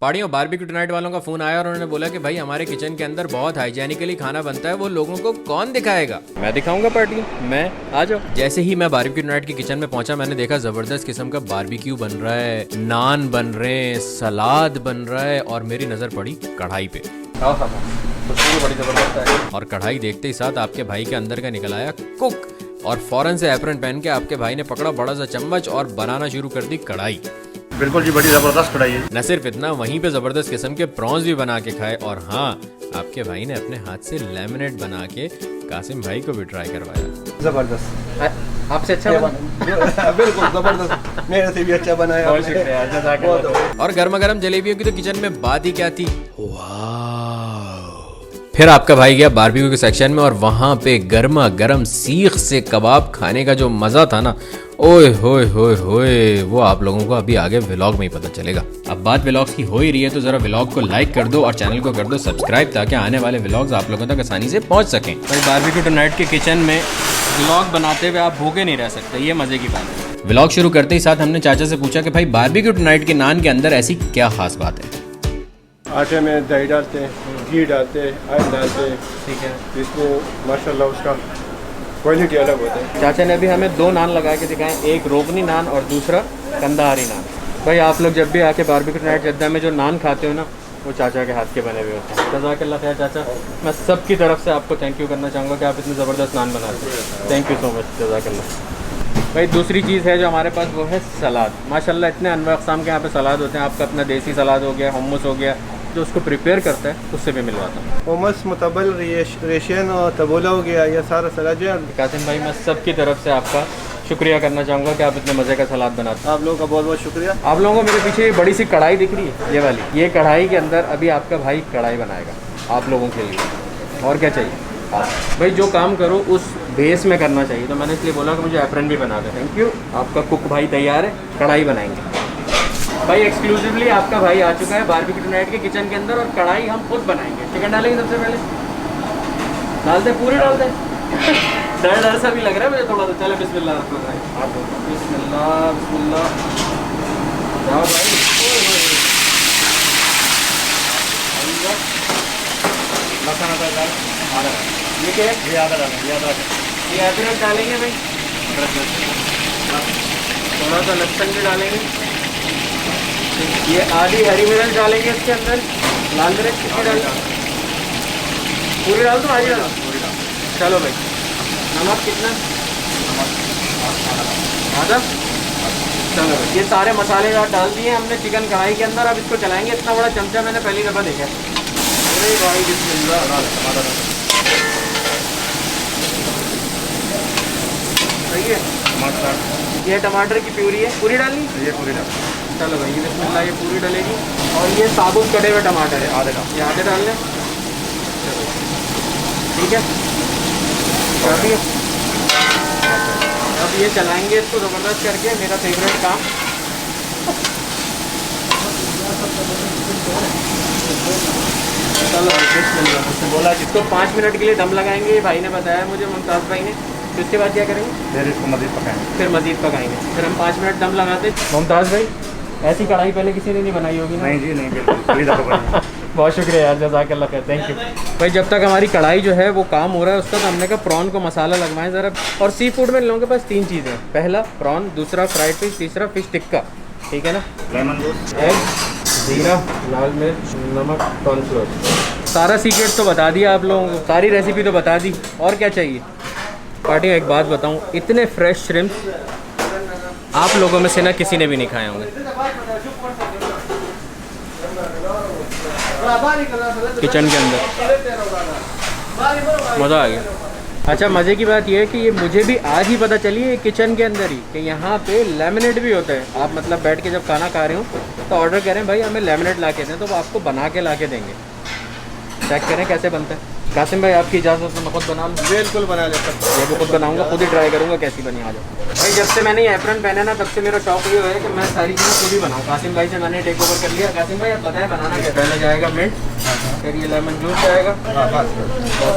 पार्टियों barbecue tonight वालों का फोन आया और उन्होंने बोला कि भाई हमारे किचन के अंदर बहुत हाइजेनिकली खाना बनता है, वो लोगों को कौन दिखाएगा। मैं दिखाऊंगा पार्टी, मैं आ जाओ। जैसे ही मैं बारबेक्यू टुनाइट की किचन में पहुंचा, मैंने देखा जबरदस्त किस्म का बारबेक्यू बन रहा है, नान बन रहे हैं, सलाद बन रहा है और मेरी नजर पड़ी कढ़ाई पे। बड़ी जबरदस्त है। और कढ़ाई देखते ही साथ आपके भाई के अंदर का निकल आया कुक और फौरन से एप्रन पहन के आपके भाई ने पकड़ा बड़ा सा चम्मच और बनाना शुरू कर दी कढ़ाई। बिल्कुल जी, बड़ी जबरदस्त कढ़ाई है। न सिर्फ इतना, वहीं पे जबरदस्त किस्म के प्रॉन्स भी बना के खाए और हाँ, आपके भाई ने अपने हाथ से लेमनेट बना के कासिम भाई को भी ट्राई करवाया। जबरदस्त, आपसे अच्छा बना बिल्कुल जबरदस्त, मेरे से भी अच्छा बनाया। और गर्मा गर्म जलेबियों की तो किचन में बात ही क्या थी। फिर आपका भाई गया बारबेक्यू के सेक्शन में और वहां पे गर्मा गर्म सीख से कबाब खाने का जो मजा था ना, ओए होए होए होए, वो आप लोगों को अभी आगे व्लॉग में ही पता चलेगा। अब बात व्लॉग्स की हो ही रही है तो जरा व्लॉग को लाइक कर दो और चैनल को कर दो सब्सक्राइब, ताकि आने वाले व्लॉग्स आप लोगों तक आसानी से पहुंच सकें। तो बारबेक्यू टुनाइट के किचन में व्लॉग बनाते हुए आप भूखे नहीं रह सकते, ये मजे की बात है। व्लॉग शुरू करते ही साथ हमने चाचा से पूछा कि भाई बारबेक्यू टुनाइट के नान के अंदर ऐसी क्या खास बात है। आटे में दही डालते हैं, घी डालते हैं, ऑयल डालते हैं, ठीक है। इसमें माशाल्लाह उसका क्वालिटी अलग होता है। चाचा ने भी हमें दो नान लगा के दिखाए, एक रोगनी नान और दूसरा कंदाहारी नान। भाई आप लोग जब भी आके बारबेक्यू टुनाइट जद्दा में जो नान खाते हो ना, वो चाचा के हाथ के बने हुए होते हैं। जज़ाकल्लाह खैर चाचा, मैं सबकी तरफ से आपको थैंक यू करना चाहूँगा कि आप इतने ज़बरदस्त नान बनाते हैं। थैंक यू सो मच, जज़ाकल्लाह। भाई दूसरी चीज़ है जो हमारे पास, वो है सलाद। माशाल्लाह इतने अनवा अक़साम के यहाँ पे सलाद होते हैं। आपका अपना देसी सलाद हो गया, हुम्मस हो गया, जो उसको प्रिपेयर करता है उससे भी मिलवाता हूँ। हुम्मस, मुतब्बल, रेशन और तबोला हो गया, यह सारा सलाद जो है। कासिम भाई, मैं सबकी तरफ से आपका शुक्रिया करना चाहूँगा कि आप इतने मज़े का सलाद बनाते हैं। आप लोगों का बहुत बहुत शुक्रिया। आप लोगों को मेरे पीछे बड़ी सी कढ़ाई दिख रही है, ये वाली, ये कढ़ाई के अंदर अभी आपका भाई कढ़ाई बनाएगा आप लोगों के लिए। और क्या चाहिए भाई, जो काम करो उस बेस में करना चाहिए, तो मैंने इसलिए बोला कि मुझे एप्रन भी बना दे। Thank you. आपका कुक भाई तैयार है, कढ़ाई बनाएंगे भाई। एक्सक्लूसिवली आपका भाई आ चुका है बारबेक्यू टुनाइट के किचन के अंदर और कढ़ाई हम खुद बनाएंगे। चिकन डालेंगे सबसे पहले, डालते पूरे डालते डर डर सा भी लग रहा है मुझे थोड़ा सा। चलो बिस्मिल्लाह, बिस्मिल्लाह बिस्मिल्लाह, जाओ भाई। ये क्या है? ये अदरक डालेंगे भाई, थोड़ा सा लहसुन भी डालेंगे, ये आधी हरी मिर्च डालेंगे इसके अंदर, लाल मिर्च कितनी डालेंगे? पूरी डाल दो, आधी डाल। चलो भाई, नमक कितना? आधा। चलो भाई, ये सारे मसाले डाल दिए हमने चिकन कढ़ाई के अंदर। अब इसको चलाएंगे। इतना बड़ा चमचा मैंने पहली दफ़ा देखा। अरे भाई बिस्मिल्लाह, सही है। ये टमाटर की प्यूरी है, पूरी डालनी? ये पूरी डाल। चलो भाई, ये बिस्मिल्लाह, ये पूरी डलेगी। और ये साबुत कटे हुए टमाटर है, आधे डाल, ये आधे डाल लें। ठीक है, काफ़ी है। अब ये चलाएंगे इसको ज़बरदस्त करके, मेरा फेवरेट काम। चलो बिस्मिल्लाह, मुझसे बोला जिसको 5 मिनट के लिए दम लगाएंगे, भाई ने बताया मुझे, मुमताज़ भाई ने। फिर उसके बाद क्या करेंगे? फिर इसको मज़ीद पकाएंगे। फिर मज़ीद पकाएंगे। फिर हम 5 मिनट दम लगाते। मुमताज़ भाई, ऐसी कढ़ाई पहले किसी ने नहीं बनाई होगी ना? नहीं जी नहीं, बिल्कुल। बहुत शुक्रिया यार, जज़ाकल्लाह खैर, थैंक यू भाई। जब तक हमारी कढ़ाई जो है वो काम हो रहा है, उसका तो हमने कहा प्रॉन को मसाला लगवाएं ज़रा। और सी फूड में इन लोगों के पास 3 चीज़ें हैं, पहला प्रॉन, दूसरा फ्राइड फिश, तीसरा फिश टिक्का। ठीक है ना? लेमन जूस, एग, जीरा, लाल मिर्च, नमक, कॉर्नफ्लोर। सारा सीक्रेट तो बता दिया आप लोगों को, सारी रेसिपी तो बता दी, और क्या चाहिए। पार्टी, एक बात बताऊँ, इतने फ्रेश श्रिम्प आप लोगों में से ना किसी ने भी नहीं खाए होंगे किचन के अंदर। मज़ा आ गया। अच्छा, मज़े की बात यह है कि ये मुझे भी आज ही पता चली है किचन के अंदर ही कि यहाँ पे लेमिनेट भी होता है। आप मतलब बैठ के जब खाना खा रहे हो तो ऑर्डर करें, भाई हमें लेमिनेट ला के दें, तो वो आपको बना के ला के देंगे। चेक करें कैसे बनता है। कासिम भाई, आपकी इजाज़त में मैं खुद बना लूँ? बिल्कुल बना लेता हूँ। ये भी खुद बनाऊंगा, खुद ही ट्राई करूंगा कैसी बनी। आ जाओ भाई। जब से मैंने ये एप्रन पहना ना, तब से मेरा शौक ये है कि मैं सारी चीज़ें खुद ही बनाऊँ। कासिम भाई से मैंने टेक ओवर कर लिया। कासिम भाई, आप बताएं बनाना क्या? पहले जाएगा मिंट, फिर ये लेमन जूस जाएगा, बस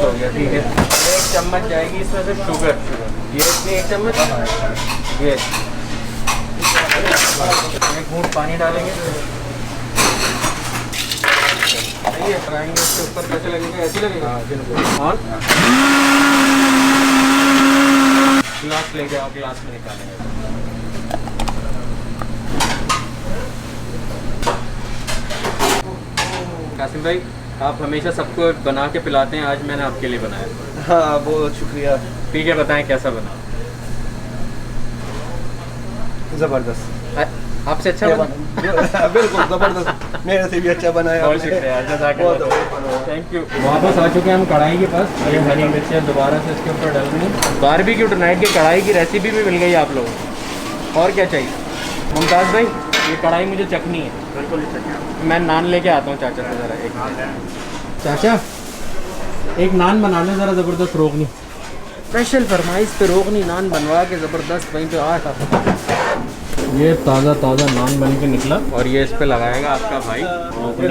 हो गया। ठीक है, 1 चम्मच जाएगी इसमें से शुगर, ये इसमें 1 चम्मच, ये 1 घूंट पानी डालेंगे। सही है, लगाएंगे इसके ऊपर कैसे लगेगा, ऐसे लगेगा। और ग्लास लेके आओ, ग्लास में निकालेंगे। कासिम भाई, आप हमेशा सबको बना के पिलाते हैं, आज मैंने आपके लिए बनाया। हाँ बहुत शुक्रिया। ठीक है, बताएं कैसा बना। ज़बरदस्त, आपसे अच्छा बना? बिल्कुल ज़बरदस्त, मेरे से भी अच्छा बनाया। बहुत शुक्रिया, थैंक यू। वापस आ चुके हैं हम कढ़ाई के पास। ये हरी मिर्चें दोबारा से इसके ऊपर डाल रही। बारबेक्यू टुनाइट की कढ़ाई की रेसिपी भी मिल गई आप लोगों को। और क्या चाहिए मुमताज़ भाई? ये कढ़ाई मुझे चखनी है। बिल्कुल ही चखिए। मैं नान लेके आता हूँ चाचा से ज़रा एक। चाचा एक नान बना लें ज़रा, ज़बरदस्त रोगनी स्पेशल फरमाइश पे रोगनी नान बनवा के ज़बरदस्त वहीं पे आ था। ये ताज़ा ताज़ा नान बन के निकला और ये इस पे लगाएगा आपका भाई रोगनी।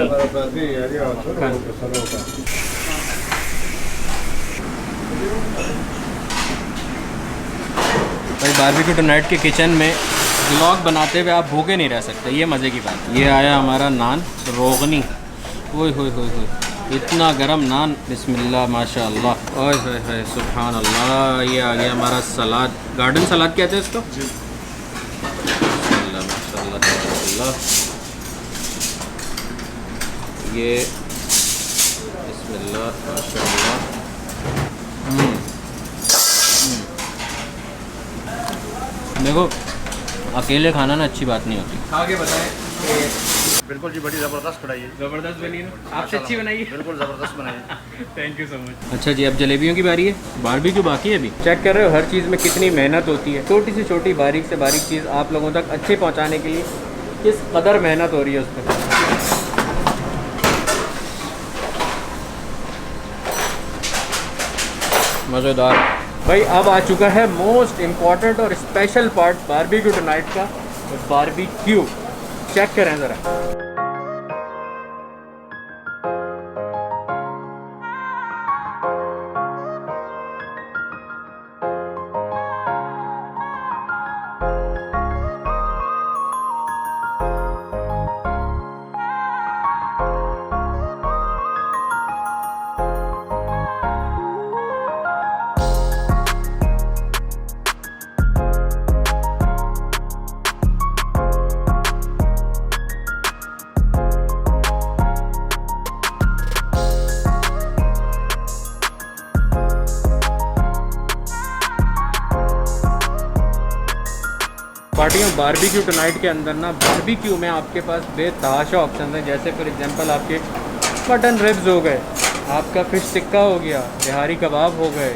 भाई बारबेक्यू टुनाइट के किचन में व्लॉग बनाते हुए आप भूखे नहीं रह सकते, ये मज़े की बात। ये आया हमारा नान रोगनी, ओए होए होए होए, इतना गरम नान, बिस्मिल्लाह माशाअल्लाह, ओए होए होए सुभान अल्लाह। ये आ गया हमारा सलाद, गार्डन सलाद कहते हैं इसको। बिस्मिल्लाह माशाअल्लाह तबारकल्लाह। ये बिस्मिल्लाह माशाअल्लाह। देखो अकेले खाना ना अच्छी बात नहीं होती। खा के बताएं। बिल्कुल जी, बड़ी ज़बरदस्त कढ़ाई है। ज़बरदस्त बनी है ना? आपसे अच्छी बनाई है। बिल्कुल ज़बरदस्त बनाई है। Thank you so much. अच्छा जी, अब जलेबियों की बारी है। बारबेक्यू बाकी है अभी। चेक कर रहे हो हर चीज़ में कितनी मेहनत होती है। छोटी से छोटी बारीक से बारीक चीज़ आप लोगों तक अच्छे पहुंचाने के लिए किस कदर मेहनत हो रही है उस पर। मज़ेदार। भाई अब आ चुका है मोस्ट इम्पॉर्टेंट और स्पेशल पार्ट बारबेक्यू टुनाइट का, बारबेक्यू। चेक करें ज़रा। पार्टियों बारबेक्यू टुनाइट के अंदर ना बारबेक्यू में आपके पास बेतहाशा ऑप्शन हैं। जैसे फॉर एग्जांपल आपके मटन रिब्स हो गए, आपका फिश टिक्का हो गया, बिहारी कबाब हो गए,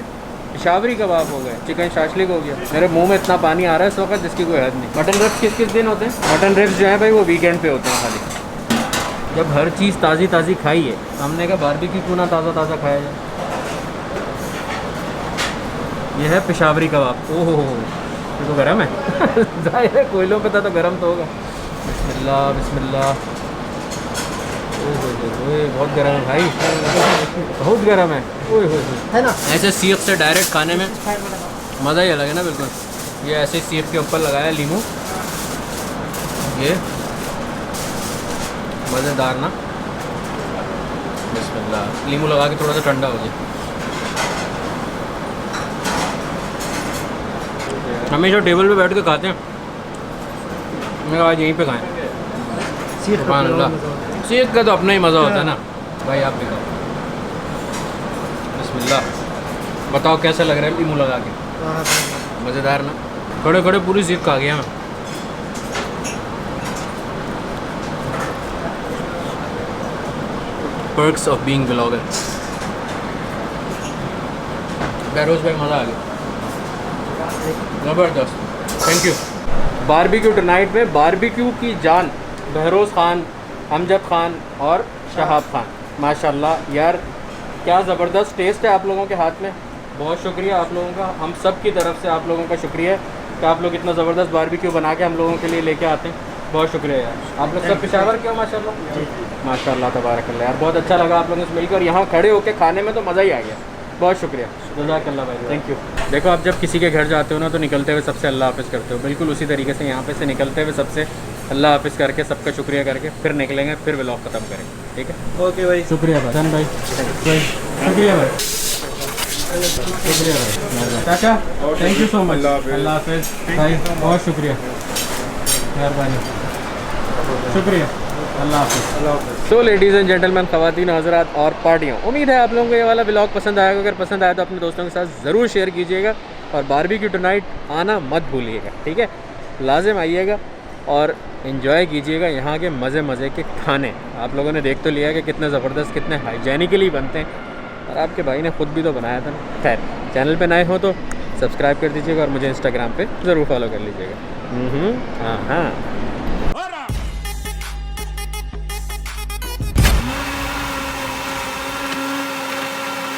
पेशावरी कबाब हो गए, चिकन शाशलिक हो गया। मेरे मुंह में इतना पानी आ रहा है इस वक्त जिसकी कोई हद नहीं। मटन रिब्स किस किस दिन होते हैं? मटन रिब्स जो है भाई वो वीकेंड पे होते हैं खाली, जब हर चीज़ ताज़ी ताज़ी खाई है। हमने कहा बारबेक्यू क्यों ना ताज़ा ताज़ा खाया जाए। ये है पेशावरी कबाब। ओहो ये तो गर्म है। जाहिर है कोयलों पे था तो गर्म तो होगा। बिस्मिल्लाह बिस्मिल्लाह। ओए बहुत गर्म है भाई, बहुत गर्म है। ओए है ना। ऐसे सीख से डायरेक्ट खाने में मज़ा ही अलग है ना। बिल्कुल ये ऐसे सीख के ऊपर लगाया लीमू, ये मज़ेदार ना। बिस्मिल्लाह। लीमू लगा के थोड़ा सा ठंडा हो जाए। हमेशा टेबल पे बैठ के खाते हैं, मैं आज यहीं पे खाएं। सुभान अल्लाह, सीख का तो अपना ही मज़ा होता है ना। भाई आप भी खाओ। बिस्मिल्लाह। बताओ कैसा लग रहा है लीमू लगा के? मज़ेदार ना। खड़े खड़े पूरी सीख खा गया मैं। Perks of being blogger. Behroz भाई मज़ा आ गया, ज़बरदस्त। Thank you. बारबेक्यू टुनाइट में बारबेक्यू की जान बहरोज़ ख़ान, अमजद ख़ान और शहाब ख़ान। माशाल्लाह यार क्या ज़बरदस्त टेस्ट है आप लोगों के हाथ में। बहुत शुक्रिया आप लोगों का, हम सब की तरफ से आप लोगों का शुक्रिया है कि आप लोग इतना ज़बरदस्त बारबेक्यू बना के हम लोगों के लिए लेके आते हैं। बहुत शुक्रिया यार। आप लोग सब पेशावर के हो माशाल्लाह। माशाल्लाह तबारकल्लाह यार, बहुत अच्छा लगा आप लोगों से मिलकर। यहाँ खड़े होकर खाने में तो मज़ा ही आ गया। बहुत शुक्रिया, जज़ाकल्लाह भाई, थैंक यू। देखो आप जब किसी के घर जाते हो ना तो निकलते हुए सबसे अल्लाह हाफ़िज़ करते हो, बिल्कुल उसी तरीके से यहाँ पे से निकलते हुए सबसे अल्लाह हाफिज़ करके सबका शुक्रिया करके फिर निकलेंगे, फिर व्लॉग ख़त्म करेंगे, ठीक है। ओके भाई, शुक्रिया भाई, भाई शुक्रिया भाई, शुक्रिया भाई चाचा, थैंक यू सो मच। अल्लाह हाफिज़ भाई, बहुत शुक्रिया, मेहरबानी, शुक्रिया, अल्लाह हाफिज़। तो लेडीज़ एंड जेंटलमैन, ख़वातीन हज़रात और पार्टियों, उम्मीद है आप लोगों को ये वाला व्लॉग पसंद आएगा। अगर पसंद आया तो अपने दोस्तों के साथ ज़रूर शेयर कीजिएगा और बारबेक्यू टुनाइट आना मत भूलिएगा, ठीक है। लाजिम आइएगा और इन्जॉय कीजिएगा यहाँ के मज़े के खाने। आप लोगों ने देख तो लिया कि कितने ज़बरदस्त, कितने हाइजेनिकली बनते हैं, और आपके भाई ने ख़ुद भी तो बनाया था ना। खैर, चैनल पे नए हो तो सब्सक्राइब कर दीजिएगा और मुझे इंस्टाग्राम पे ज़रूर फॉलो कर लीजिएगा। हाँ हाँ।